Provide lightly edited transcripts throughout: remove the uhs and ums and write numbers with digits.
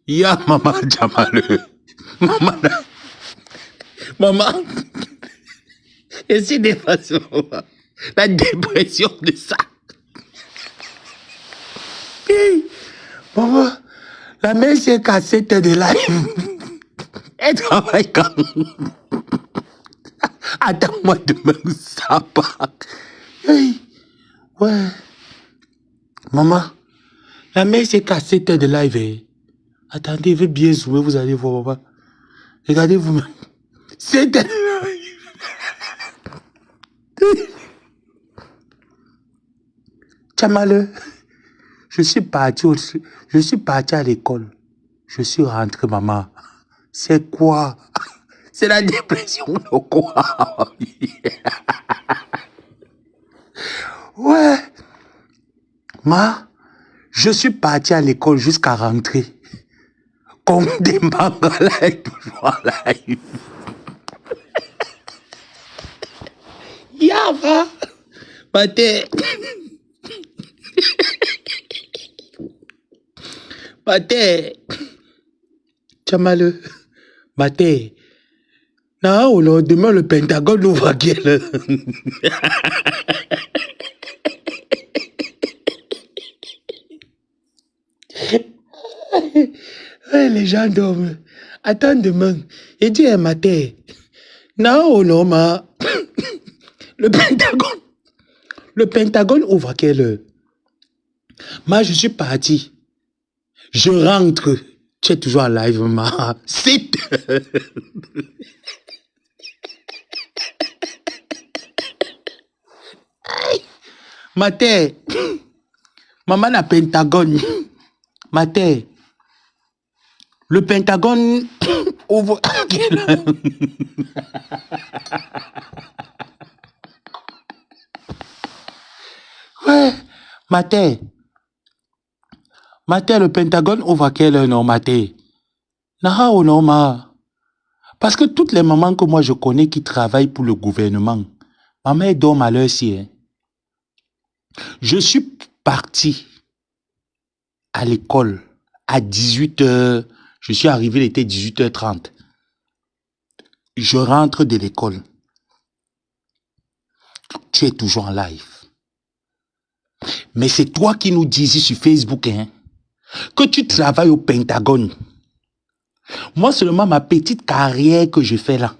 Ya maman Jamaleux. Maman. Maman. Et c'est des façons. La dépression de ça. Hey, maman. La mère s'est cassée de live. Elle travaille quand même. Attends-moi demain, ça part. Hey. Ouais. Maman. La mère s'est cassée de live. Eh. Attendez, je vais bien jouer, vous allez voir, maman. Regardez vous-même. C'est Jamaleux, je suis parti à l'école. Je suis rentré, maman. C'est quoi? C'est la dépression de quoi? Ouais. Je suis parti à l'école jusqu'à rentrer. Comme des mangas là, toujours là. Yava. Pate. Pate. Jamaleux. Pate. Non, demain le Pentagone ouvre à quelle heure? Les gens dorment. Attends demain. Et dis un matin. Non, ma. Le Pentagone ouvre à quelle heure? Moi, je suis parti. Je rentre. Tu es toujours en live, ma. C'est. Matin. Maman a Pentagone. Matin. Le Pentagone ouvre à quelle heure? Ouais. Matin. Le Pentagone ouvre à quelle heure, non, matin? Non, ma. Parce que toutes les mamans que moi je connais qui travaillent pour le gouvernement, ma mère dort à l'heure ci. Hein. Je suis parti à l'école à 18h. Je suis arrivé, il était 18h30. Je rentre de l'école. Tu es toujours en live. Mais c'est toi qui nous dis sur Facebook hein, que tu travailles au Pentagone. Moi seulement ma petite carrière que je fais là.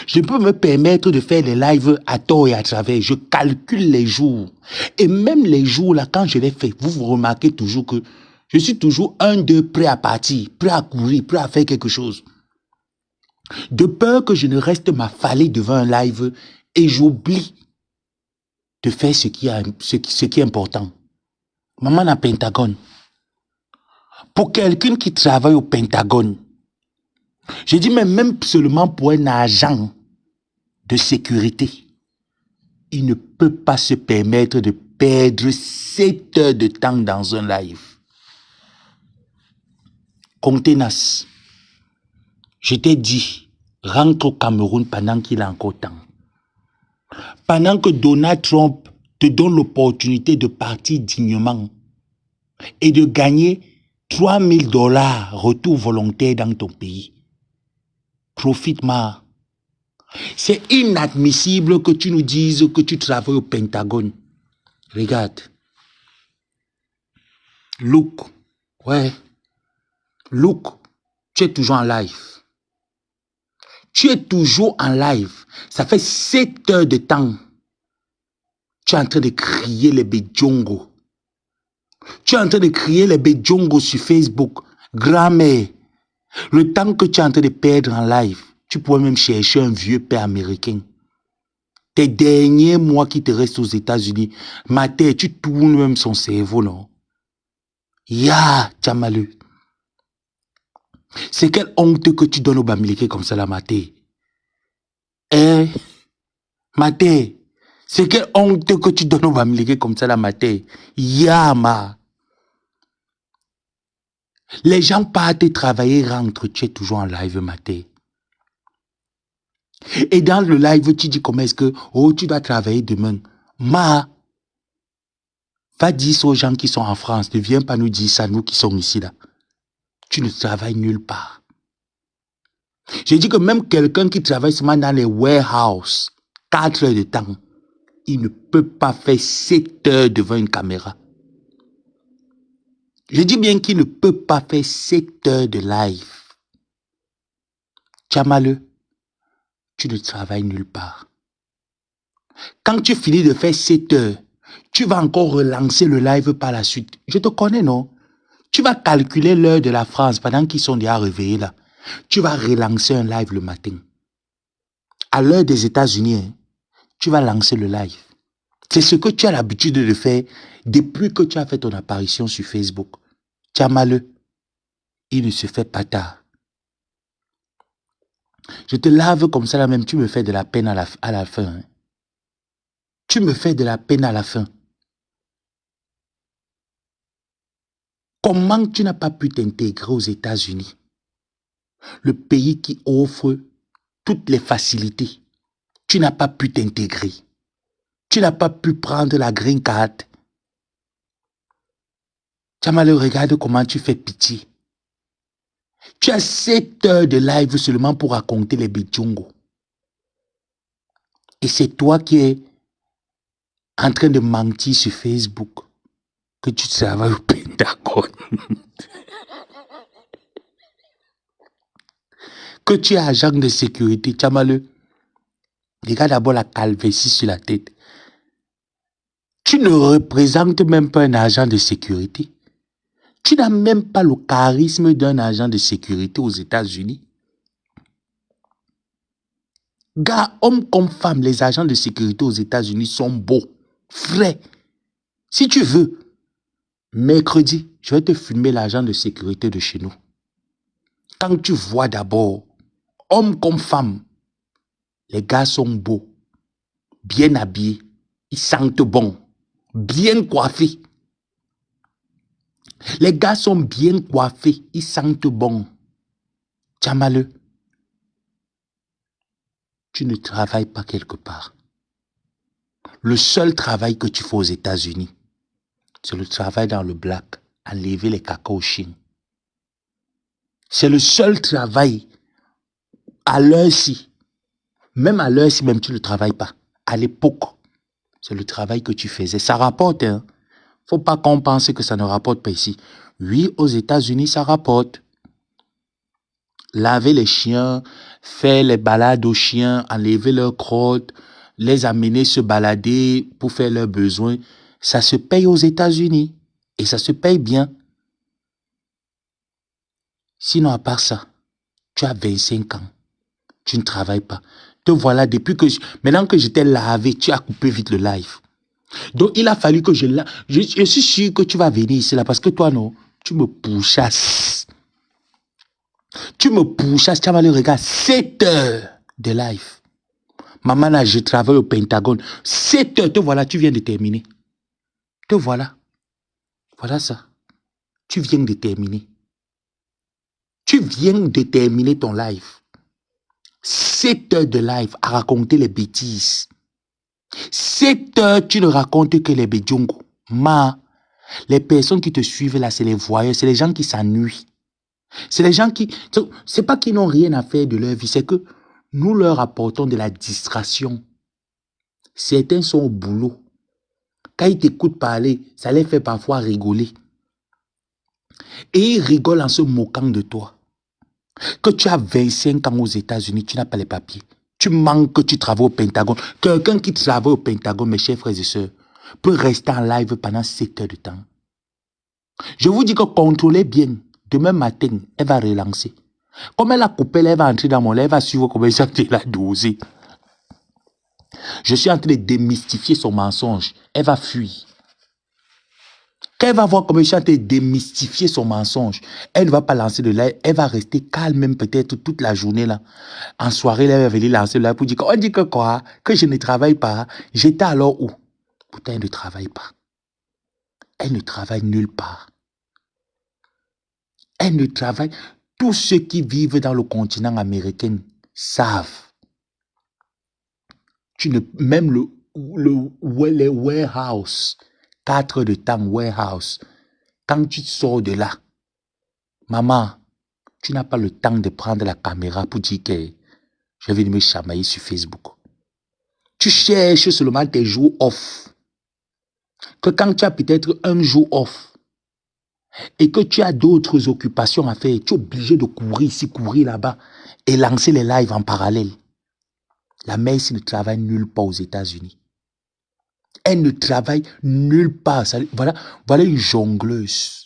Je peux me permettre de faire les lives à tort et à travers. Je calcule les jours. Et même les jours là, quand je les fais, vous remarquez toujours que je suis toujours un d'eux prêt à partir, prêt à courir, prêt à faire quelque chose. De peur que je ne reste m'affaler devant un live et j'oublie de faire ce qui est important. Maman a Pentagone. Pour quelqu'un qui travaille au Pentagone, je dis même seulement pour un agent de sécurité, il ne peut pas se permettre de perdre 7 heures de temps dans un live. Contenas, je t'ai dit, rentre au Cameroun pendant qu'il a encore temps. Pendant que Donald Trump te donne l'opportunité de partir dignement et de gagner $3000 retour volontaire dans ton pays. Profite-moi. C'est inadmissible que tu nous dises que tu travailles au Pentagone. Regarde. Look. Ouais. Look. Tu es toujours en live. Tu es toujours en live. Ça fait 7 heures de temps. Tu es en train de crier les bédjongos. Tu es en train de crier les bédjongos sur Facebook. Grand-mère. Le temps que tu es en train de perdre en live, tu pourrais même chercher un vieux père américain. Tes derniers mois qui te restent aux États-Unis, ma tête, tu tournes même son cerveau, non? Ya, Jamaleux. C'est quelle honte que tu donnes aux Bamileke comme ça, la maté. Hein? Maté. C'est quelle honte que tu donnes aux Bamileke comme ça, la maté. Ya, ma. Les gens partent travailler, rentrent, tu es toujours en live, maté. Et dans le live, tu dis comment est-ce que, oh, tu dois travailler demain. Ma, va dire aux gens qui sont en France, ne viens pas nous dire ça, nous qui sommes ici là. tu ne travailles nulle part. J'ai dit que même quelqu'un qui travaille seulement dans les warehouses, 4 heures de temps, il ne peut pas faire 7 heures devant une caméra. Je dis bien qu'il ne peut pas faire 7 heures de live. Tchamaleux, tu ne travailles nulle part. Quand tu finis de faire 7 heures, tu vas encore relancer le live par la suite. Je te connais, non? Tu vas calculer l'heure de la France pendant qu'ils sont déjà réveillés là. Tu vas relancer un live le matin. À l'heure des États-Unis, hein, tu vas lancer le live. C'est ce que tu as l'habitude de faire depuis que tu as fait ton apparition sur Facebook. Tchamaleux, il ne se fait pas tard. Je te lave comme ça là même, tu me fais de la peine à la fin. Hein. Tu me fais de la peine à la fin. Comment tu n'as pas pu t'intégrer aux États-Unis? Le pays qui offre toutes les facilités. Tu n'as pas pu t'intégrer. Tu n'as pas pu prendre la green card. Tchamaleux, regarde comment tu fais pitié. Tu as 7 heures de live seulement pour raconter les bidjongos. Et c'est toi qui es en train de mentir sur Facebook que tu travailles au Pentagone. Que tu es agent de sécurité. Tchamaleux, regarde d'abord la calvitie sur la tête. Tu ne représentes même pas un agent de sécurité. Tu n'as même pas le charisme d'un agent de sécurité aux États-Unis. Gars, hommes comme femmes, les agents de sécurité aux États-Unis sont beaux, frais. Si tu veux, mercredi, je vais te filmer l'agent de sécurité de chez nous. Quand tu vois d'abord, hommes comme femmes, les gars sont beaux, bien habillés, ils sentent bon, bien coiffés. Les gars sont bien coiffés, ils sentent bon. Tchamaleux, tu ne travailles pas quelque part. Le seul travail que tu fais aux États-Unis, c'est le travail dans le black, enlever les caca aux chiens. C'est le seul travail à l'heure-ci. Même à l'heure-ci, même tu ne travailles pas. À l'époque, c'est le travail que tu faisais. Ça rapporte, hein. Faut pas qu'on pense que ça ne rapporte pas ici. Oui, aux États-Unis, ça rapporte. Laver les chiens, faire les balades aux chiens, enlever leurs crottes, les amener se balader pour faire leurs besoins, ça se paye aux États-Unis. Et ça se paye bien. Sinon, à part ça, tu as 25 ans. Tu ne travailles pas. Te voilà depuis que... Maintenant que je t'ai lavé, tu as coupé vite le live. Donc, il a fallu que je suis sûr que tu vas venir ici là parce que toi, non, tu me pourchasses. Tu me pourchasses, tu vas aller regarder 7 heures de live. Maman, là, je travaille au Pentagone. 7 heures, te voilà, tu viens de terminer. Te voilà. Voilà ça. Tu viens de terminer. Tu viens de terminer ton live. 7 heures de live à raconter les bêtises. 7 heures, tu ne racontes que les bidjongos. Les personnes qui te suivent là, c'est les voyeurs, c'est les gens qui s'ennuient. C'est les gens qui... C'est pas qu'ils n'ont rien à faire de leur vie, c'est que nous leur apportons de la distraction. Certains sont au boulot. Quand ils t'écoutent parler, ça les fait parfois rigoler. Et ils rigolent en se moquant de toi. Que tu as 25 ans aux États-Unis, tu n'as pas les papiers. Tu manques que tu travailles au Pentagone. Quelqu'un qui travaille au Pentagone, mes chers frères et sœurs, peut rester en live pendant 7 heures de temps. Je vous dis que contrôlez bien. Demain matin, elle va relancer. Comme elle a coupé, elle va entrer dans mon live, elle va suivre comment elle a dosé. Je suis en train de démystifier son mensonge. Elle va fuir. Quand elle va voir comment je suis en train de démystifier son mensonge, elle ne va pas lancer de live, elle va rester calme même peut-être toute la journée là. En soirée, elle va venir lancer le live pour dire on dit que quoi? Que je ne travaille pas. J'étais alors où? Pourtant, elle ne travaille pas. Elle ne travaille nulle part. Elle ne travaille. Tous ceux qui vivent dans le continent américain savent. Même les warehouse, 4 heures de temps warehouse, quand tu sors de là, maman, Tu n'as pas le temps de prendre la caméra pour dire que je vais venir me chamailler sur Facebook. Tu cherches seulement tes jours off. Que quand tu as peut-être un jour off et que tu as d'autres occupations à faire, tu es obligé de courir ici, courir là-bas et lancer les lives en parallèle. La mère ici ne travaille nulle part aux États-Unis. Elle ne travaille nulle part. Voilà une jongleuse.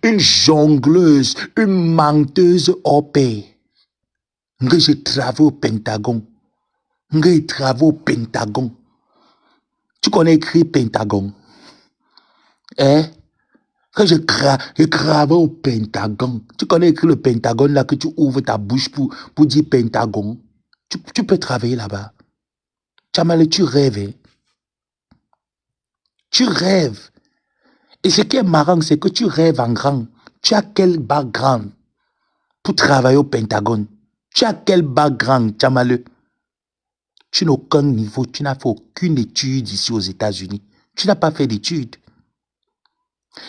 Une jongleuse, une menteuse hors pair. Je travaille au Pentagone. Je travaille au Pentagone. Tu connais écrit Pentagone? Hein? Que je travaille au Pentagone. Tu connais écrit le Pentagone là que tu ouvres ta bouche pour dire Pentagone. Tu peux travailler là-bas. Tchamale, tu rêves. Hein? Tu rêves. Et ce qui est marrant, c'est que tu rêves en grand. Tu as quel background pour travailler au Pentagone? Tu as quel background, Tchamale? Tu n'as aucun niveau, tu n'as fait aucune étude ici aux États-Unis. Tu n'as pas fait d'études.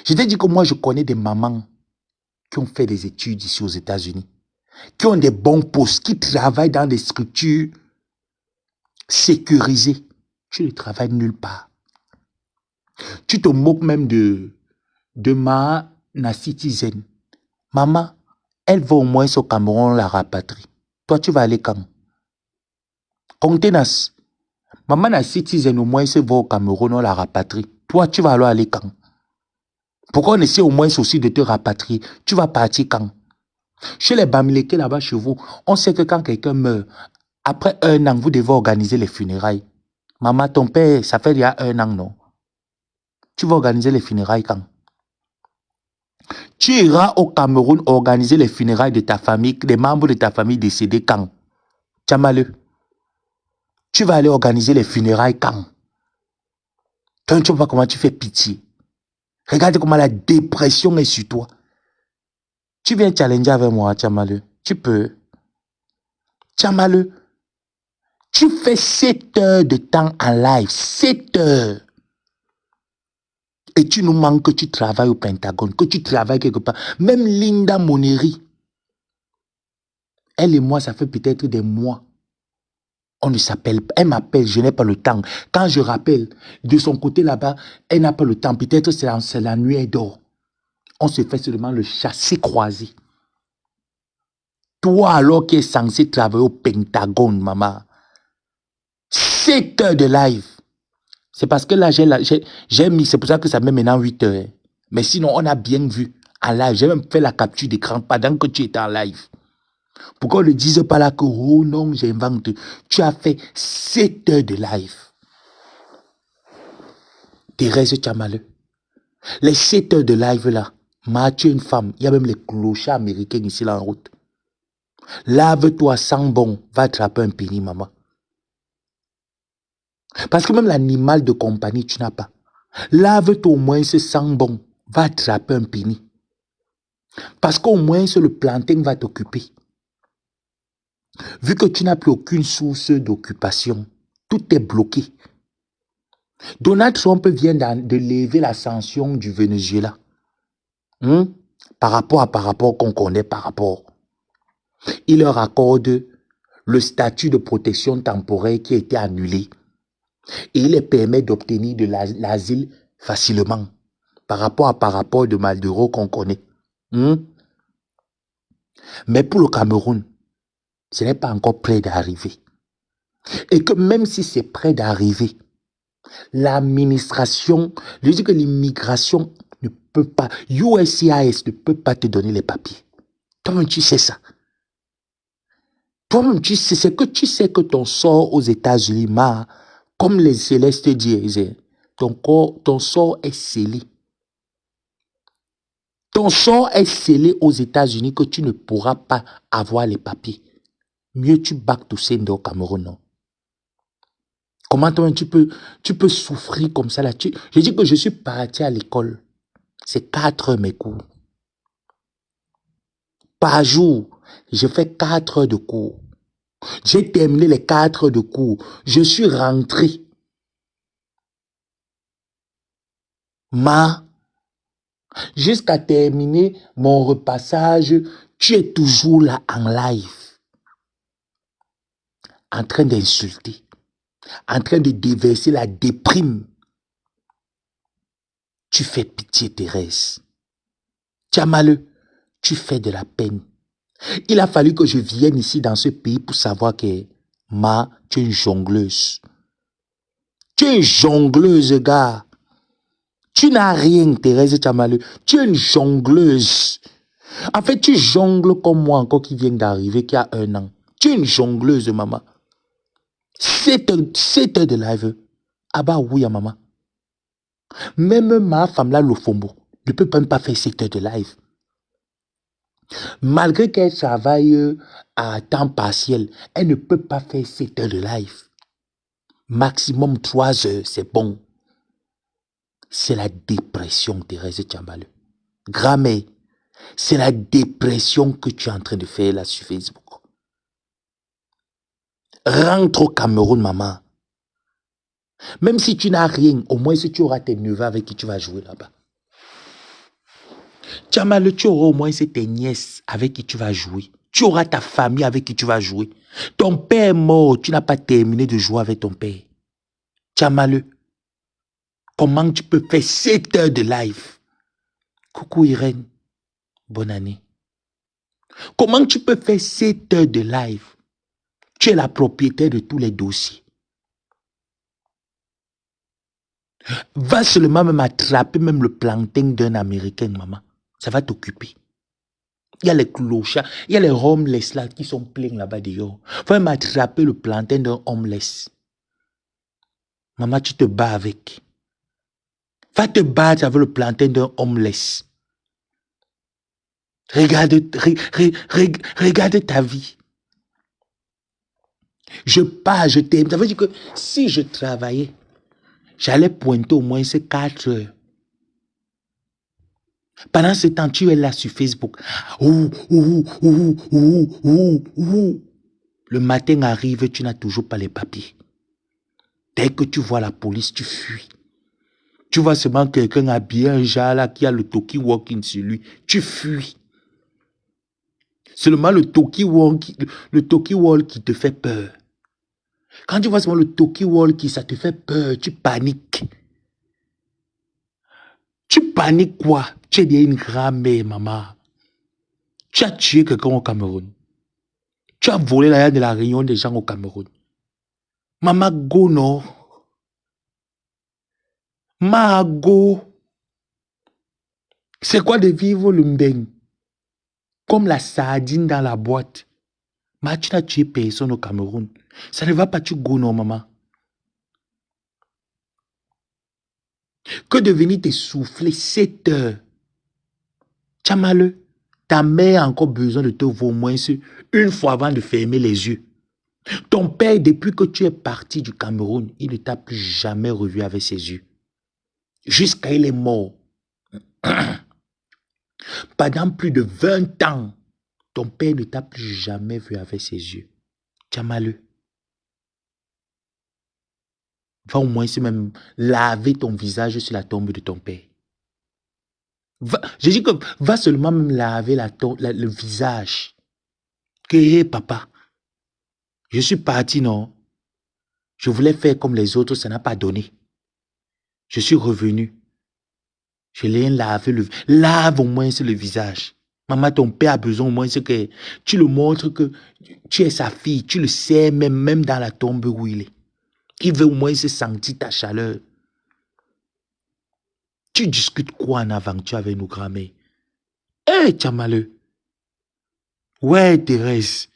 Je t'ai dit que moi, je connais des mamans qui ont fait des études ici aux États-Unis, qui ont des bons postes, qui travaillent dans des structures sécurisées. Tu ne travailles nulle part. Tu te moques même de ma citizen. Maman, elle va au moins au Cameroun la rapatrie. Toi, tu vas aller quand? Contenas. Maman na citizen au moins va au Cameroun, on la rapatrie. Toi, tu vas alors aller quand? Pourquoi on essaie au moins aussi de te rapatrier? Tu vas partir quand? Chez les Bamileke là-bas chez vous, on sait que quand quelqu'un meurt, après 1 an, vous devez organiser les funérailles. Maman, ton père, ça fait il y a 1 an, non? Tu vas organiser les funérailles quand? Tu iras au Cameroun organiser les funérailles de ta famille, des membres de ta famille décédés quand? Tchamale. Tu vas aller organiser les funérailles quand? Toi, tu ne vois pas comment tu fais pitié. Regarde comment la dépression est sur toi. Tu viens challenger avec moi, Tchamale. Tu peux. Tchamale. Tu fais 7 heures de temps en live. 7 heures. Et tu nous manques que tu travailles au Pentagone, que tu travailles quelque part. Même Linda Moneri, elle et moi, ça fait peut-être des mois. On ne s'appelle pas. Elle m'appelle, je n'ai pas le temps. Quand je rappelle, de son côté là-bas, elle n'a pas le temps. Peut-être c'est la nuit, elle dort. On se fait seulement le chassé-croisé. Toi, alors qui es censé travailler au Pentagone, maman, 7 heures de live. C'est parce que là, j'ai mis, c'est pour ça que ça met maintenant 8 heures. Mais sinon, on a bien vu en live. J'ai même fait la capture d'écran pendant que tu étais en live. Pourquoi on ne dise pas là que, oh non, j'invente. Tu as fait 7 heures de live. Thérèse Tchamale. Les 7 heures de live là, tu es une femme. Il y a même les clochards américains ici là en route. Lave-toi sans bon. Va attraper un pénis, maman. Parce que même l'animal de compagnie, tu n'as pas. Lave-toi au moins ce sang bon. Va attraper un pénis. Parce qu'au moins, le planting va t'occuper. Vu que tu n'as plus aucune source d'occupation, tout est bloqué. Donald Trump vient de lever la sanction du Venezuela. Par rapport qu'on connaît par rapport. Il leur accorde le statut de protection temporaire qui a été annulé. Et il les permet d'obtenir de l'asile facilement. Par rapport de Maduro qu'on connaît. Mais pour le Cameroun, ce n'est pas encore prêt d'arriver. Et que même si c'est prêt d'arriver, l'administration, je dis que l'immigration ne peut pas, USCIS ne peut pas te donner les papiers. Toi-même, tu sais ça. Toi-même, tu sais, c'est que tu sais que ton sort aux États-Unis, comme les célestes disaient, ton sort est scellé. Ton sort est scellé aux États-Unis que tu ne pourras pas avoir les papiers. Mieux tu back to send au Cameroun, non? Comment toi, tu peux souffrir comme ça là? Je dis que je suis parti à l'école. C'est 4 heures mes cours. Par jour, je fais 4 heures de cours. J'ai terminé les 4 heures de cours. Je suis rentré. Jusqu'à terminer mon repassage, tu es toujours là en live, en train d'insulter, en train de déverser la déprime. Tu fais pitié, Thérèse. Tchamaleu, tu fais de la peine. Il a fallu que je vienne ici dans ce pays pour savoir que tu es une jongleuse. Tu es une jongleuse, gars. Tu n'as rien, Thérèse Tchamaleu. Tu es une jongleuse. En fait, tu jongles comme moi encore qui vient d'arriver, qui a 1 an. Tu es une jongleuse, maman. 7 heures de live. Ah bah oui, maman. Même ma femme là, Lofombo, ne peut même pas faire 7 heures de live. Malgré qu'elle travaille à temps partiel, elle ne peut pas faire 7 heures de live. Maximum 3 heures, c'est bon. C'est la dépression, Thérèse Tchamaleu. Grammaire, c'est la dépression que tu es en train de faire là sur Facebook. Rentre au Cameroun, maman. Même si tu n'as rien, au moins si tu auras tes neveux avec qui tu vas jouer là-bas. Tchamaleu, tu auras au moins tes nièces avec qui tu vas jouer. Tu auras ta famille avec qui tu vas jouer. Ton père est mort, tu n'as pas terminé de jouer avec ton père. Tchamaleu, comment tu peux faire 7 heures de live? Coucou Irène, bonne année. Comment tu peux faire 7 heures de live? Tu es la propriétaire de tous les dossiers. Va seulement même attraper même le plantain d'un Américain, maman. Ça va t'occuper. Il y a les clochards, il y a les homeless là qui sont pleins là-bas dehors. Va même attraper le plantain d'un homeless. Maman, tu te bats avec. Va te battre avec le plantain d'un homeless. Regarde ta vie. Je pars, je t'aime. Ça veut dire que si je travaillais, j'allais pointer au moins ces 4 heures. Pendant ce temps, tu es là sur Facebook. Le matin arrive, tu n'as toujours pas les papiers. Dès que tu vois la police, tu fuis. Tu vois seulement quelqu'un habillé, un genre là, qui a le talkie walking sur lui. Tu fuis. Seulement le talkie wall qui te fait peur. Quand tu vois seulement le talkie wall qui ça te fait peur, tu paniques. Tu paniques quoi? Tu es déjà une grand-mère, maman. Tu as tué quelqu'un au Cameroun. Tu as volé l'argent de la réunion des gens au Cameroun. Maman go, non? Mago. C'est quoi de vivre le mbeng? Comme la sardine dans la boîte. Mais tu n'as tué personne au Cameroun. Ça ne va pas, tu go, non, maman? Que de venir te souffler 7 heures. Tchamaleu, ta mère a encore besoin de te voir au moins une fois avant de fermer les yeux. Ton père, depuis que tu es parti du Cameroun, il ne t'a plus jamais revu avec ses yeux. Jusqu'à il est mort. Pendant plus de 20 ans, ton père ne t'a plus jamais vu avec ses yeux. Tchamaleu. Va au moins même laver ton visage sur la tombe de ton père. Je dis que va seulement même laver le visage. Que hé, papa, je suis parti, non? Je voulais faire comme les autres, ça n'a pas donné. Je suis revenu. Je l'ai lavé lave au moins le visage. Maman, ton père a besoin au moins que tu le montres que tu es sa fille. Tu le sais même dans la tombe où il est. Il veut au moins se sentir ta chaleur. Tu discutes quoi en aventure avec nos grands-mères? Hé, Tchamaleu. Ouais, Thérèse.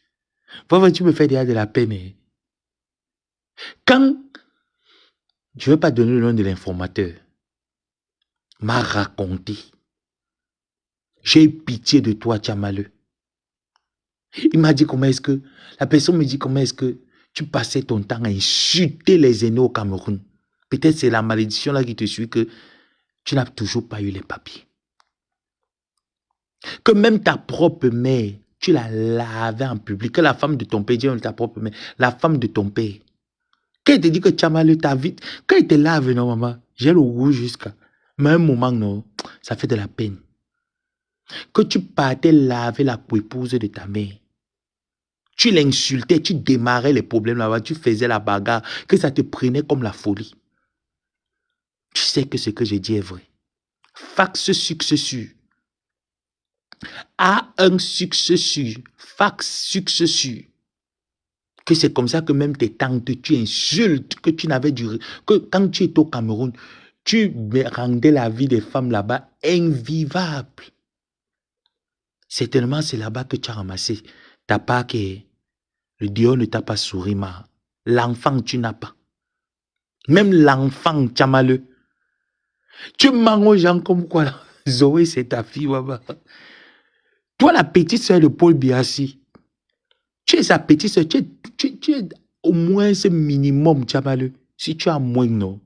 Pourquoi tu me fais déjà de la peine? Hein? Quand, je ne vais pas donner le nom de l'informateur, m'a raconté, j'ai eu pitié de toi, Tchamaleu. Il m'a dit comment est-ce que, la personne me dit comment est-ce que tu passais ton temps à insulter les aînés au Cameroun. Peut-être c'est la malédiction là qui te suit que tu n'as toujours pas eu les papiers. Que même ta propre mère, tu la lavais en public. Que la femme de ton père, dis ta propre mère, la femme de ton père. Quand elle te dit que Tchamaleu, ta vie, quand elle te lave, non maman, j'ai le rouge jusqu'à. Mais à un moment, non, ça fait de la peine. Que tu partais laver la épouse de ta mère. Tu l'insultais, tu démarrais les problèmes là-bas, tu faisais la bagarre, que ça te prenait comme la folie. Tu sais que ce que j'ai dit est vrai. Fax successure. A un successure. Fax successure. Que c'est comme ça que même tes tantes, tu insultes, que tu n'avais du... Que quand tu étais au Cameroun, tu rendais la vie des femmes là-bas invivable. Certainement, c'est là-bas que tu as ramassé ta part que le Dieu ne t'a pas souri, ma. L'enfant, tu n'as pas. Même l'enfant, tu as malheur. Tu mens aux gens comme quoi, là. Zoé, c'est ta fille, Baba. Toi, la petite soeur de Paul Biassi, tu es sa petite soeur, tu es au moins ce minimum, tu as malheur. Si tu as moins, non.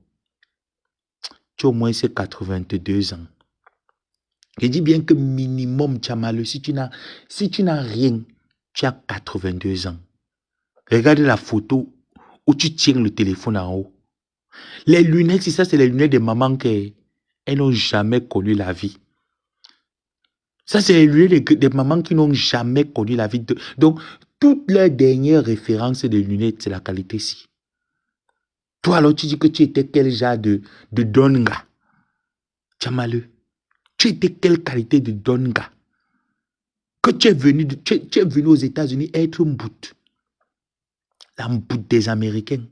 Tu as au moins ces 82 ans. Je dis bien que minimum, tu as malheur. Si tu n'as rien, tu as 82 ans. Regarde la photo où tu tiens le téléphone en haut. Les lunettes, c'est ça, c'est les lunettes des mamans qui elles n'ont jamais connu la vie. Ça, c'est les lunettes des mamans qui n'ont jamais connu la vie. Donc, toutes leurs dernières références des lunettes, c'est la qualité-ci. Toi, alors, tu dis que tu étais quel genre de donga? Tu as malheur. Tu étais quelle qualité de donga? Que tu es venu, tu es venu aux États-Unis être un bout. La bout des Américains.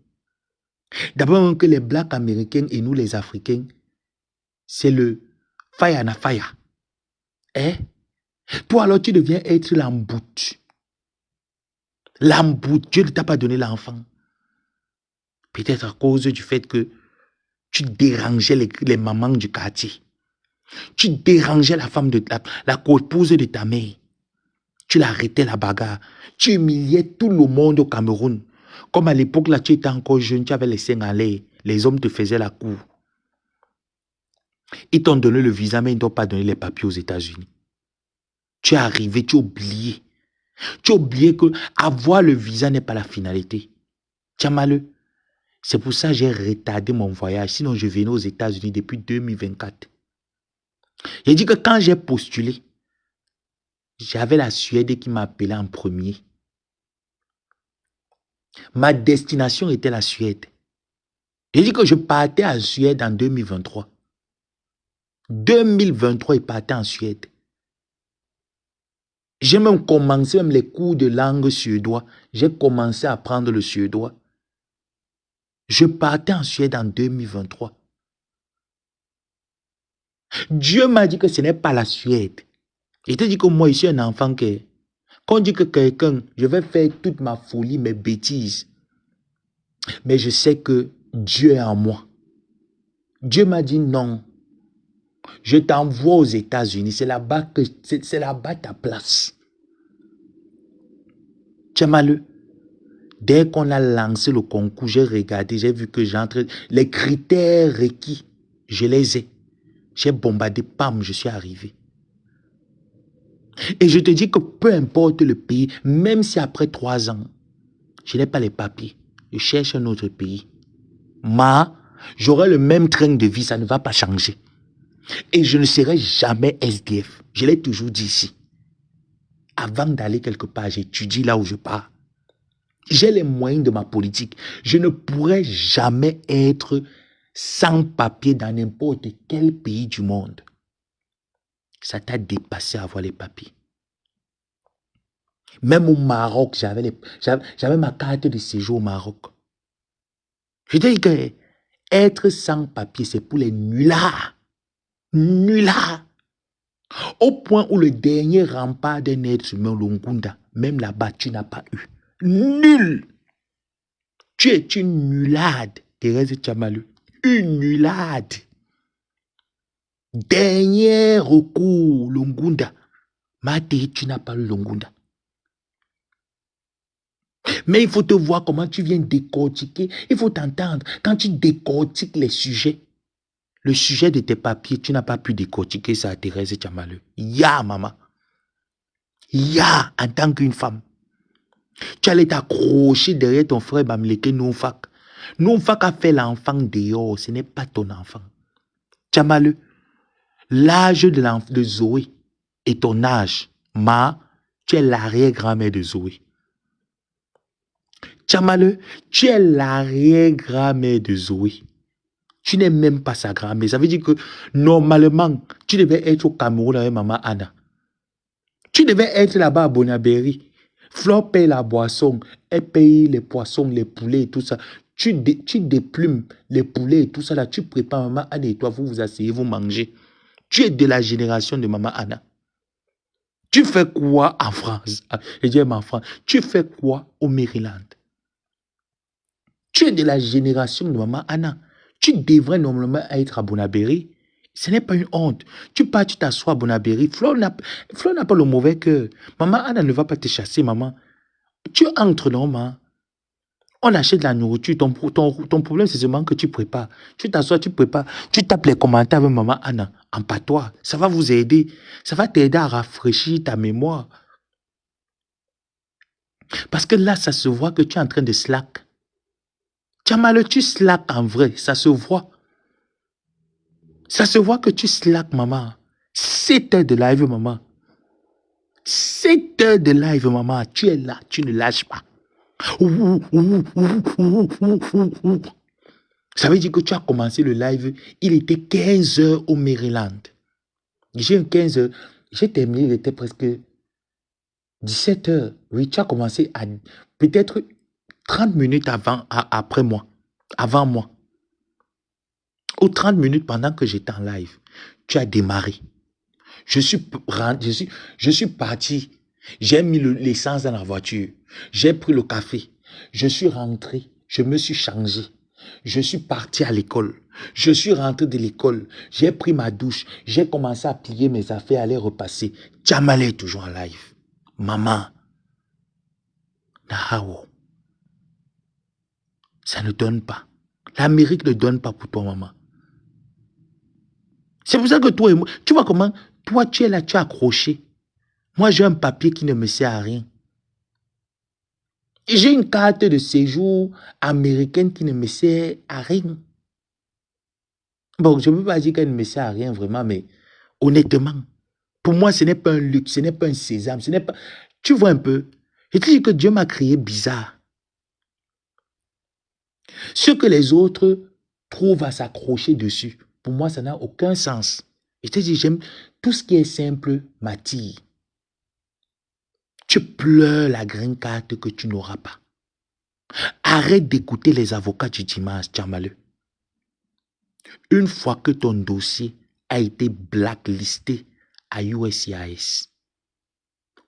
D'abord que les blacks américains et nous les Africains, c'est le fire na fire. Hein? Toi alors tu deviens être l'embout. L'embout, Dieu ne t'a pas donné l'enfant. Peut-être à cause du fait que tu dérangeais les mamans du quartier. Tu dérangeais la femme de la co-épouse de ta mère. Tu l'arrêtais la bagarre. Tu humiliais tout le monde au Cameroun. Comme à l'époque là, tu étais encore jeune, tu avais les seins en l'air. Les hommes te faisaient la cour. Ils t'ont donné le visa, mais ils ne t'ont pas donné les papiers aux États-Unis. Tu es arrivé, tu as oublié. Tu as oublié que avoir le visa n'est pas la finalité. Tu as malheur. C'est pour ça que j'ai retardé mon voyage. Sinon, je venais aux États-Unis depuis 2024. J'ai dit que quand j'ai postulé, j'avais la Suède qui m'appelait en premier. Ma destination était la Suède. J'ai dit que je partais en Suède en 2023. 2023, il partait en Suède. J'ai même commencé les cours de langue suédois. J'ai commencé à apprendre le suédois. Je partais en Suède en 2023. Dieu m'a dit que ce n'est pas la Suède. Il te dit que moi, je suis un enfant que... Quand on dit que quelqu'un, je vais faire toute ma folie, mes bêtises. Mais je sais que Dieu est en moi. Dieu m'a dit non. Je t'envoie aux États-Unis. C'est là-bas ta place. Tu es malheureux. Dès qu'on a lancé le concours, j'ai regardé, j'ai vu que j'entre. Les critères requis, je les ai. J'ai bombardé, pam, je suis arrivé. Et je te dis que peu importe le pays, même si après 3 ans, je n'ai pas les papiers, je cherche un autre pays. J'aurai le même train de vie, ça ne va pas changer. Et je ne serai jamais SDF. Je l'ai toujours dit ici. Avant d'aller quelque part, j'étudie là où je pars. J'ai les moyens de ma politique. Je ne pourrai jamais être sans papier dans n'importe quel pays du monde. Ça t'a dépassé à avoir les papiers. Même au Maroc, j'avais ma carte de séjour au Maroc. Je dis que être sans papier, c'est pour les nullards. Nullards. Au point où le dernier rempart d'un être humain, Longunda, même là-bas, tu n'as pas eu. Nul. Tu es une nullarde, Thérèse Tchamalu. Une nullarde. Dernier recours, Longunda. Maté, tu n'as pas eu Longunda. Mais il faut te voir comment tu viens décortiquer. Il faut t'entendre. Quand tu décortiques les sujets, le sujet de tes papiers, tu n'as pas pu décortiquer ça à Thérèse Tchamalu. Ya, maman. Ya, en tant qu'une femme. Tu allais t'accrocher derrière ton frère Bamileke Noufak. Noufak a fait l'enfant dehors. Ce n'est pas ton enfant. Tchamalu. L'âge de Zoé et ton âge, tu es l'arrière-grand-mère de Zoé. Tchamale, tu es l'arrière-grand-mère de Zoé. Tu n'es même pas sa grand-mère. Ça veut dire que normalement, tu devais être au Cameroun avec maman Anna. Tu devais être là-bas à Bonabéry. Flore paye la boisson, elle paye les poissons, les poulets et tout ça. Tu déplumes les poulets et tout ça là. Tu prépares maman Anna et toi, vous vous asseyez, vous mangez. Tu es de la génération de maman Anna. Tu fais quoi en France? Je dis en France. Tu fais quoi au Maryland? Tu es de la génération de maman Anna. Tu devrais normalement être à Bonabéry. Ce n'est pas une honte. Tu pars, tu t'assois à Bonabéry. Flore n'a pas le mauvais cœur. Maman Anna ne va pas te chasser, maman. Tu entres, non, maman. On achète de la nourriture. Ton problème, c'est seulement que tu prépares. Tu t'assois, tu prépares. Tu tapes les commentaires avec maman Anna en patois. Ça va vous aider. Ça va t'aider à rafraîchir ta mémoire. Parce que là, ça se voit que tu es en train de slack. Tu slack en vrai. Ça se voit. Ça se voit que tu slack, maman. 7 heures de live, maman. 7 heures de live, maman. Tu es là, tu ne lâches pas. Ça veut dire que tu as commencé le live, il était 15 heures au Maryland. J'ai 15 heures, j'ai terminé, il était presque 17 heures. Oui, tu as commencé à peut-être 30 minutes après moi, avant moi. Ou 30 minutes pendant que j'étais en live. Tu as démarré. Je suis parti. J'ai mis l'essence dans la voiture. J'ai pris le café. Je suis rentré. Je me suis changé. Je suis parti à l'école. Je suis rentré de l'école. J'ai pris ma douche. J'ai commencé à plier mes affaires, à les repasser. Tchamale est toujours en live. Maman. Nahao. Ça ne donne pas. L'Amérique ne donne pas pour toi, maman. C'est pour ça que toi et moi, tu vois comment, toi tu es là, tu es accroché. Moi j'ai un papier qui ne me sert à rien. J'ai une carte de séjour américaine qui ne me sert à rien. Bon, je ne peux pas dire qu'elle ne me sert à rien vraiment, mais honnêtement, pour moi ce n'est pas un luxe, ce n'est pas un sésame, ce n'est pas... Tu vois un peu, je te dis que Dieu m'a créé bizarre. Ce que les autres trouvent à s'accrocher dessus, pour moi ça n'a aucun sens. Je te dis, j'aime tout ce qui est simple m'attire. Tu pleures la green card que tu n'auras pas. Arrête d'écouter les avocats du dimanche, Tchamale. Une fois que ton dossier a été blacklisté à USCIS,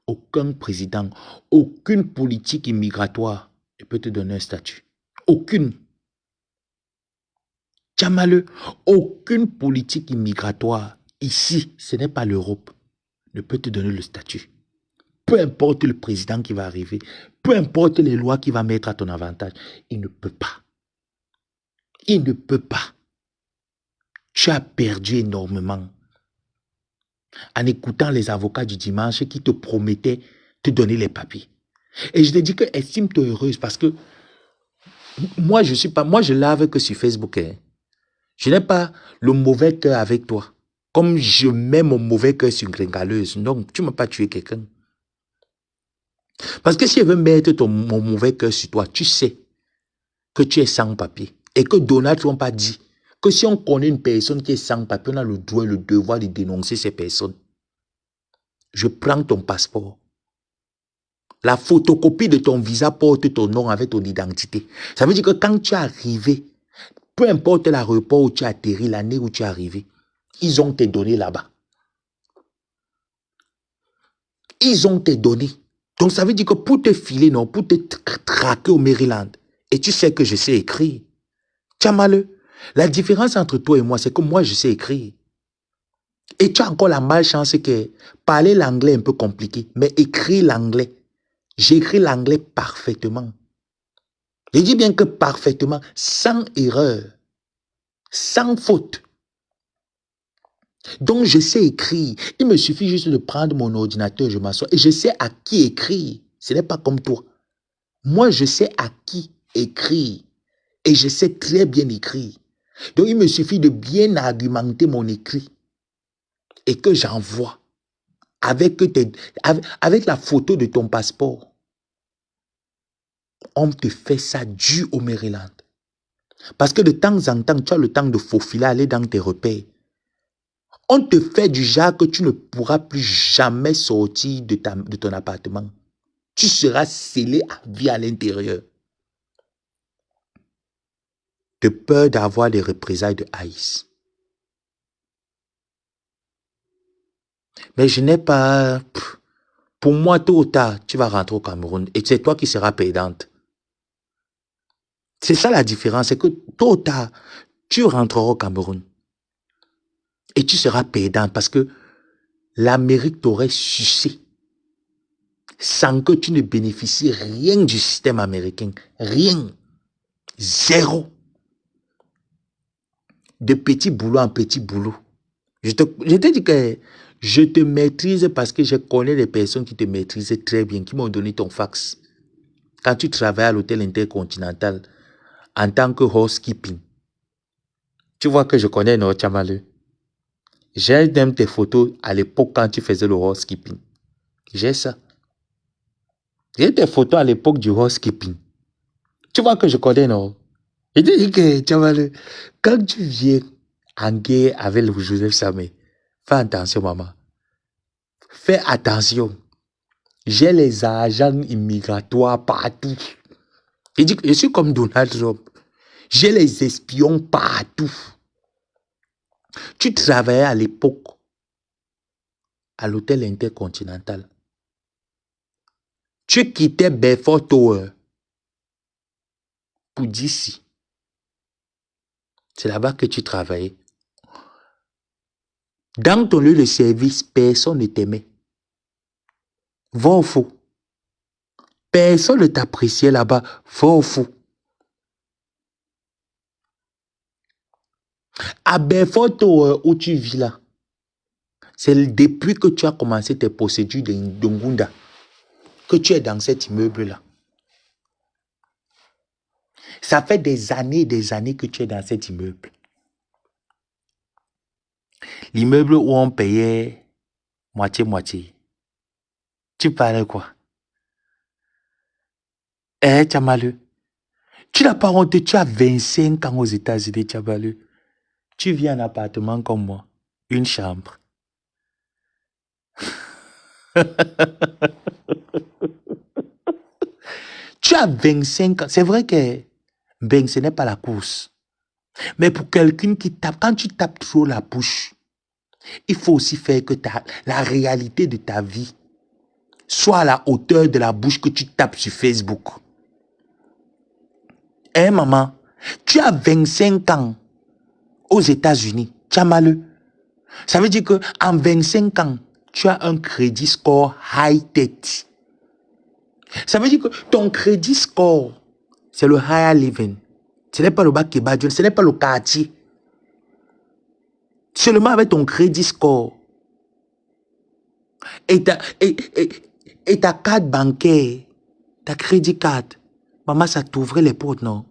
aucun président, aucune politique immigratoire ne peut te donner un statut. Aucune. Tchamale, aucune politique immigratoire ici, ce n'est pas l'Europe, ne peut te donner le statut. Peu importe le président qui va arriver, peu importe les lois qu'il va mettre à ton avantage, il ne peut pas. Il ne peut pas. Tu as perdu énormément en écoutant les avocats du dimanche qui te promettaient de te donner les papiers. Et je te dis que estime-toi heureuse parce que moi, je lave que sur Facebook. Hein. Je n'ai pas le mauvais cœur avec toi. Comme je mets mon mauvais cœur sur une gringaleuse. Donc, tu ne m'as pas tué quelqu'un. Parce que si elle veut mettre mon mauvais cœur sur toi, tu sais que tu es sans papier. Et que Donald Trump a dit que si on connaît une personne qui est sans papier, on a le droit et le devoir de dénoncer ces personnes. Je prends ton passeport. La photocopie de ton visa porte ton nom avec ton identité. Ça veut dire que quand tu es arrivé, peu importe l'aéroport où tu as atterri, l'année où tu es arrivé, ils ont tes données là-bas. Ils ont tes données. Donc ça veut dire que pour te filer, non, pour te traquer au Maryland, et tu sais que je sais écrire. Tchamale, la différence entre toi et moi, c'est que moi, je sais écrire. Et tu as encore la malchance que parler l'anglais est un peu compliqué, mais écrire l'anglais, j'écris l'anglais parfaitement. Je dis bien que parfaitement, sans erreur, sans faute. Donc, je sais écrire. Il me suffit juste de prendre mon ordinateur, je m'assois et je sais à qui écrire. Ce n'est pas comme toi. Moi, je sais à qui écrire. Et je sais très bien écrire. Donc, il me suffit de bien argumenter mon écrit. et que j'envoie avec la photo de ton passeport, on te fait ça dû au Maryland. Parce que de temps en temps, tu as le temps de faufiler, aller dans tes repères. On te fait du genre que tu ne pourras plus jamais sortir de ton appartement. Tu seras scellé à vie à l'intérieur. De peur d'avoir les représailles de ICE. Mais je n'ai pas... Pour moi, tôt ou tard, tu vas rentrer au Cameroun et c'est toi qui seras payante. C'est ça la différence, c'est que tôt ou tard, tu rentreras au Cameroun et tu seras payante parce que l'Amérique t'aurait sucé sans que tu ne bénéficies rien du système américain. Rien. Zéro. De petit boulot en petit boulot. Je te dis que je te maîtrise parce que je connais des personnes qui te maîtrisent très bien, qui m'ont donné ton fax. Quand tu travailles à l'hôtel intercontinental en tant que housekeeping, tu vois que je connais notre Tchamalu. J'ai même tes photos à l'époque quand tu faisais le housekeeping. J'ai ça. J'ai tes photos à l'époque du housekeeping. Tu vois que je connais, non? Je te dis que, Tchamalu, quand tu viens en guerre avec le Joseph Samé, fais attention, maman. Fais attention. J'ai les agents immigratoires partout. Je dis que je suis comme Donald Trump. J'ai les espions partout. Tu travaillais à l'époque à l'hôtel intercontinental. Tu quittais Belfort Tower pour d'ici. C'est là-bas que tu travaillais. Dans ton lieu de service, personne ne t'aimait. Va au faux. Personne ne t'appréciait là-bas. Va au faux. À Belfort Tower où tu vis là, c'est depuis que tu as commencé tes procédures de Ndongunda que tu es dans cet immeuble-là. Ça fait des années que tu es dans cet immeuble. L'immeuble où on payait moitié-moitié. Tu parlais quoi? Tchamalu, tu n'as pas honte, tu as 25 ans aux États-Unis, Tchamalu. Tu vis en appartement comme moi, une chambre. Tu as 25 ans. C'est vrai que ce n'est pas la course. Mais pour quelqu'un qui tape, quand tu tapes trop la bouche, il faut aussi faire que la réalité de ta vie soit à la hauteur de la bouche que tu tapes sur Facebook. Hein, maman? Tu as 25 ans aux États-Unis. Tu as malheur. Ça veut dire qu'en 25 ans, tu as un crédit score high-tech. Ça veut dire que ton crédit score, c'est le higher living. Ce n'est pas le Bakebadjon, ce n'est pas le quartier. Seulement avec ton crédit score et ta carte bancaire, ta crédit card, maman, ça t'ouvrait les portes, non?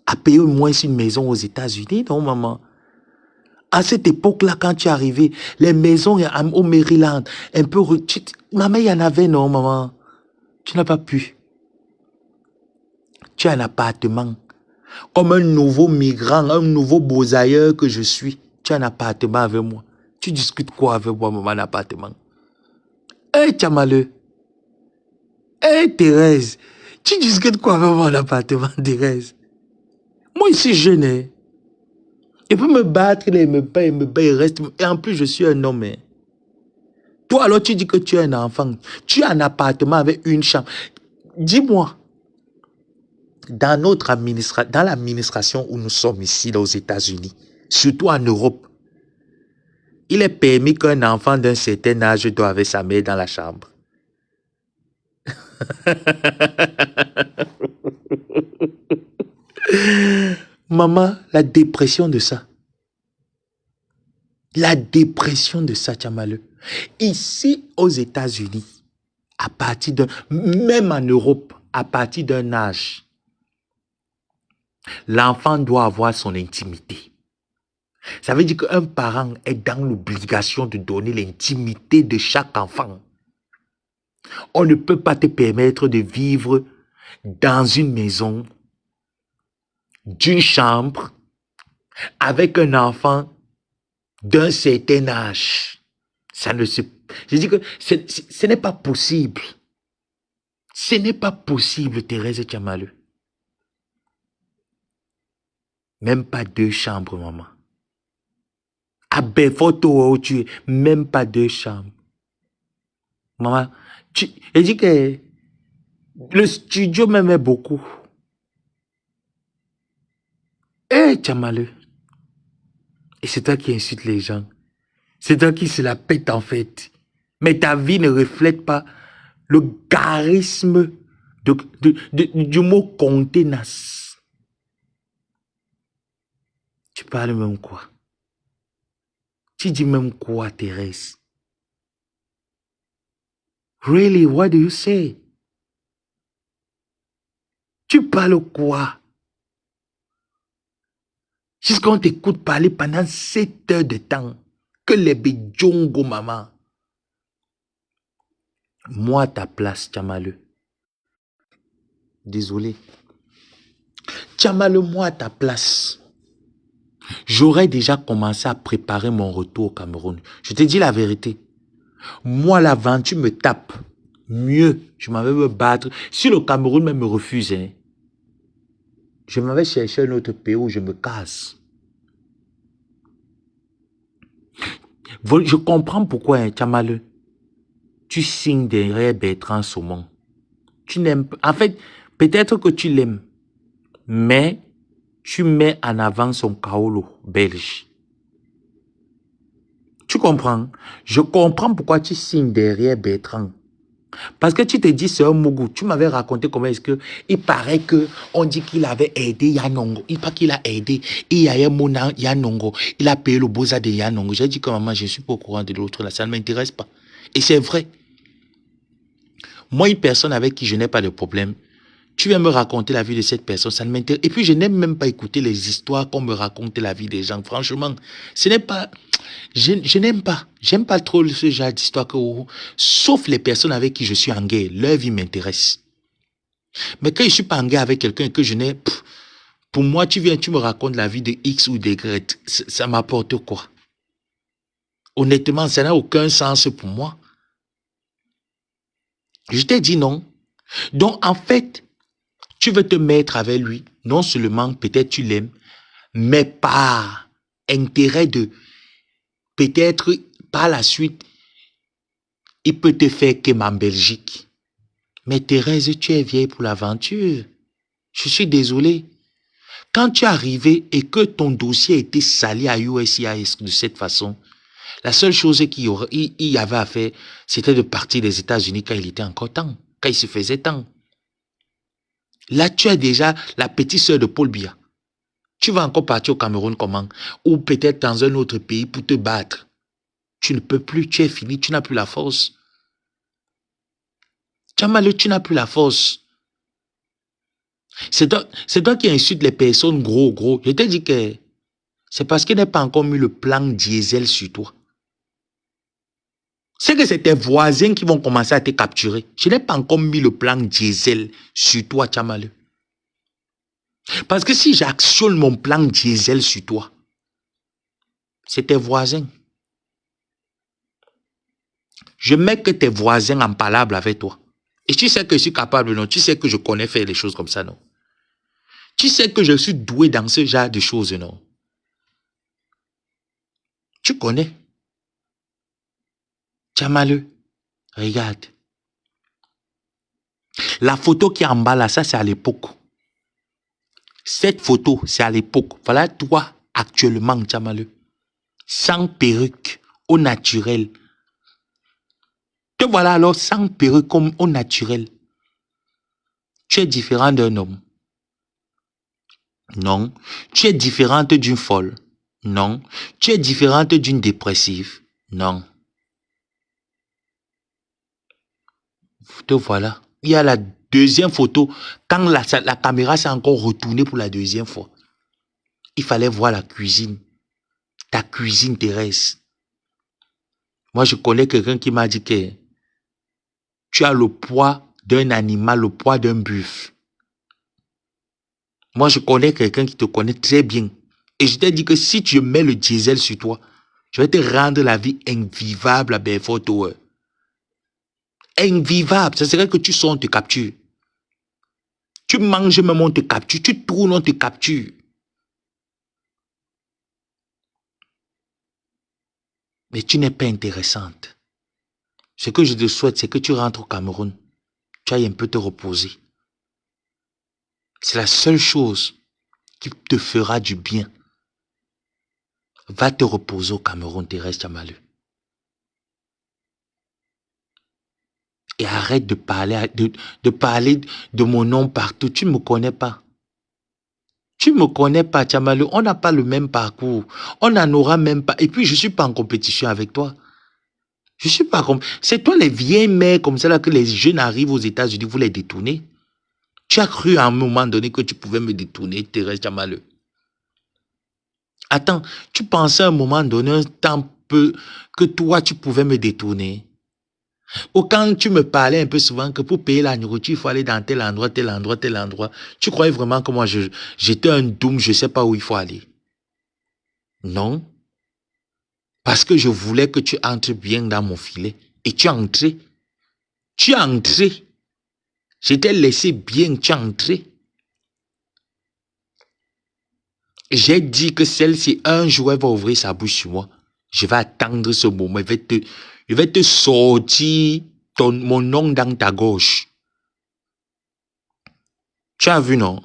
À payer au moins une maison aux États-Unis, non, maman? À cette époque-là, quand tu es arrivé, les maisons au Maryland, un peu... Maman, il y en avait, non, maman? Tu n'as pas pu. Tu as un appartement. Comme un nouveau migrant, un nouveau beau-ailleurs que je suis. Tu as un appartement avec moi. Tu discutes quoi avec moi, maman, un appartement? Hé, Tchamalu. Hé, Thérèse. Tu discutes quoi avec moi, un appartement, Thérèse? Moi, ici, jeune, hein. Il peut me battre, il me bat, il reste. Et en plus, je suis un homme. Hein. Toi, alors, tu dis que tu es un enfant. Tu as un appartement avec une chambre. Dis-moi, dans l'administration où nous sommes ici, là, aux États-Unis, surtout en Europe, il est permis qu'un enfant d'un certain âge doit avoir sa mère dans la chambre. Maman, la dépression de ça. La dépression de ça, Tchamalu. Ici, aux États-Unis, même en Europe, à partir d'un âge, l'enfant doit avoir son intimité. Ça veut dire qu'un parent est dans l'obligation de donner l'intimité de chaque enfant. On ne peut pas te permettre de vivre dans une maison, d'une chambre, avec un enfant d'un certain âge. Ça ne se... Je dis que ce n'est pas possible. Ce n'est pas possible, Thérèse Tchamaleu. Même pas 2 chambres, maman. À Befoto, tu es même pas 2 chambres. Maman, je dis que le studio m'aimait beaucoup. Eh, Tchamaleu. Et c'est toi qui insultes les gens. C'est toi qui se la pète en fait. Mais ta vie ne reflète pas le charisme du mot contenance. Tu parles même quoi? Tu dis même quoi, Thérèse? Really, what do you say? Tu parles quoi? Jusqu'on t'écoute parler pendant 7 heures de temps. Que les bidjongo, maman. Moi, à ta place, Tchamaleu. Désolé. Tchamaleu, moi, à ta place. J'aurais déjà commencé à préparer mon retour au Cameroun. Je te dis la vérité. Moi, l'aventure me tape. Mieux, je m'en vais me battre. Si le Cameroun même me refuse, hein, je m'en vais chercher un autre pays où je me casse. Je comprends pourquoi, hein, Tchamaleu, tu signes derrière Bertrand Saumon. Tu n'aimes pas. En fait, peut-être que tu l'aimes, mais tu mets en avant son kaolo belge. Tu comprends? Je comprends pourquoi tu signes derrière Bertrand. Parce que tu te dis, c'est un Mougou. Tu m'avais raconté comment est-ce que... Il paraît que on dit qu'il avait aidé Yanongo. Il pas qu'il a aidé. Il y a un Mona Yanongo. Il a payé le beaux-arts de Yanongo. J'ai dit que maman, je suis pas au courant de l'autre là. Ça ne m'intéresse pas. Et c'est vrai. Moi, une personne avec qui je n'ai pas de problème, tu viens me raconter la vie de cette personne, ça ne m'intéresse. Et puis, je n'aime même pas écouter les histoires qu'on me raconte la vie des gens. Franchement, ce n'est pas... Je n'aime pas. J'aime pas trop ce genre d'histoire. Sauf les personnes avec qui je suis en guerre. Leur vie m'intéresse. Mais quand je suis pas en guerre avec quelqu'un que je n'ai... Pour moi, tu viens, tu me racontes la vie de X ou de Y. Ça m'apporte quoi? Honnêtement, ça n'a aucun sens pour moi. Je t'ai dit non. Donc, en fait... Tu veux te mettre avec lui, non seulement peut-être tu l'aimes, mais par intérêt de, peut-être par la suite, il peut te faire comme en Belgique. Mais Thérèse, tu es vieille pour l'aventure. Je suis désolé. Quand tu es arrivé et que ton dossier a été sali à USCIS de cette façon, la seule chose qu'il y avait à faire, c'était de partir des États-Unis quand il était encore temps, quand il se faisait temps. Là, tu es déjà la petite sœur de Paul Biya. Tu vas encore partir au Cameroun comment? Ou peut-être dans un autre pays pour te battre. Tu ne peux plus, tu es fini, tu n'as plus la force. Tchamaleu, tu n'as plus la force. C'est toi qui insulte les personnes gros. Je te dis que c'est parce qu'il n'a pas encore mis le plan diesel sur toi. C'est que c'est tes voisins qui vont commencer à te capturer. Je n'ai pas encore mis le plan diesel sur toi, Tchamaleu. Parce que si j'actionne mon plan diesel sur toi, c'est tes voisins. Je mets que tes voisins en palabre avec toi. Et tu sais que je suis capable, non? Tu sais que je connais faire les choses comme ça, non? Tu sais que je suis doué dans ce genre de choses, non? Tu connais. Tchamaleu, regarde. La photo qui est en bas là, ça c'est à l'époque. Cette photo, c'est à l'époque. Voilà toi actuellement, Tchamaleu. Sans perruque, au naturel. Te voilà alors sans perruque comme au naturel. Tu es différent d'un homme. Non. Tu es différente d'une folle. Non. Tu es différente d'une dépressive. Non. Te voilà. Il y a la deuxième photo. Quand la caméra s'est encore retournée pour la deuxième fois, il fallait voir la cuisine. Ta cuisine, Thérèse. Moi, je connais quelqu'un qui m'a dit que tu as le poids d'un animal, le poids d'un buffle. Moi, je connais quelqu'un qui te connaît très bien. Et je t'ai dit que si tu mets le diesel sur toi, je vais te rendre la vie invivable à Belfort Tower. Invivable. Ça serait que tu sors, on te capture. Tu manges même, on te capture. Tu tournes, on te capture. Mais tu n'es pas intéressante. Ce que je te souhaite, c'est que tu rentres au Cameroun. Tu ailles un peu te reposer. C'est la seule chose qui te fera du bien. Va te reposer au Cameroun, Thérèse Tchamalu. Et arrête de parler de mon nom partout. Tu ne me connais pas. Tu ne me connais pas, Tchamalu. On n'a pas le même parcours. On n'en aura même pas. Et puis, je ne suis pas en compétition avec toi. Je suis pas comme... C'est toi les vieilles mères comme ça là que les jeunes arrivent aux États-Unis, vous les détournez. Tu as cru à un moment donné que tu pouvais me détourner, Thérèse Tchamalu. Attends, tu pensais à un moment donné, un temps peu, que toi, tu pouvais me détourner. Ou quand tu me parlais un peu souvent que pour payer la nourriture, il faut aller dans tel endroit, tel endroit, tel endroit. Tu croyais vraiment que moi, j'étais un doom, je ne sais pas où il faut aller. Non. Parce que je voulais que tu entres bien dans mon filet. Et tu es entré. Tu es entré. Je t'ai laissé bien, tu es entré. J'ai dit que celle-ci, un jour, elle va ouvrir sa bouche sur moi. Je vais attendre ce moment. Je vais te sortir mon nom dans ta gauche. Tu as vu, non?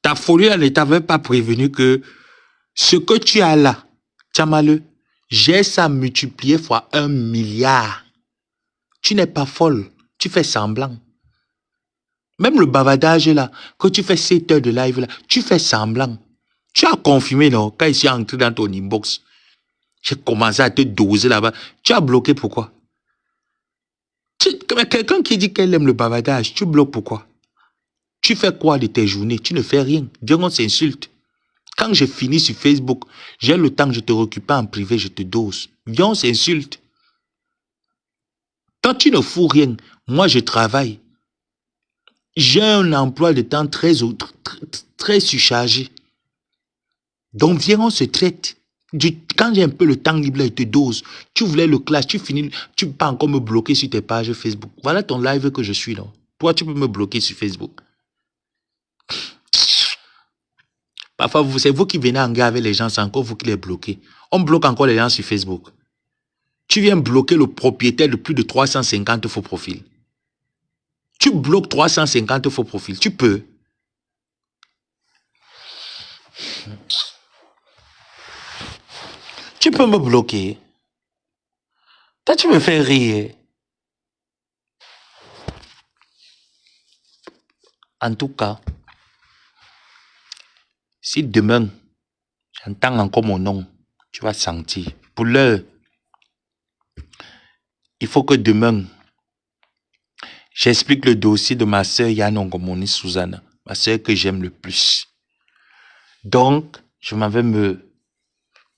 Ta folie, elle ne t'avait pas prévenu que ce que tu as là, Tchamalu, j'ai ça multiplié fois 1 milliard. Tu n'es pas folle. Tu fais semblant. Même le bavardage là, que tu fais 7 heures de live là, tu fais semblant. Tu as confirmé, non? Quand je suis entré dans ton inbox, j'ai commencé à te doser là-bas. Tu as bloqué pourquoi? Quelqu'un qui dit qu'elle aime le bavardage, tu bloques pourquoi? Tu fais quoi de tes journées? Tu ne fais rien. Viens, on s'insulte. Quand je finis sur Facebook, j'ai le temps, je te récupère en privé, je te dose. Viens, on s'insulte. Quand tu ne fous rien, moi je travaille. J'ai un emploi de temps très surchargé. Donc viens, on se traite. Quand j'ai un peu le temps libre, je te dose. Tu voulais le clash, tu finis, tu peux pas encore me bloquer sur tes pages Facebook. Voilà ton live que je suis là. Toi, tu peux me bloquer sur Facebook. Parfois, c'est vous qui venez en guerre avec les gens, c'est encore vous qui les bloquez. On bloque encore les gens sur Facebook. Tu viens bloquer le propriétaire de plus de 350 faux profils. Tu bloques 350 faux profils. Tu peux. Tu peux me bloquer. Toi, tu me fais rire. En tout cas, si demain, j'entends encore mon nom, tu vas sentir. Pour l'heure, il faut que demain, j'explique le dossier de ma soeur Yann Ongomoni Susanna, ma soeur que j'aime le plus. Donc, je m'en vais me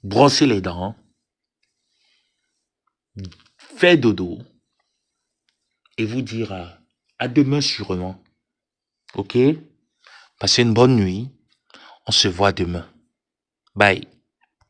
brosser les dents, faire dodo et vous dire à demain sûrement. Ok? Passez une bonne nuit. On se voit demain. Bye.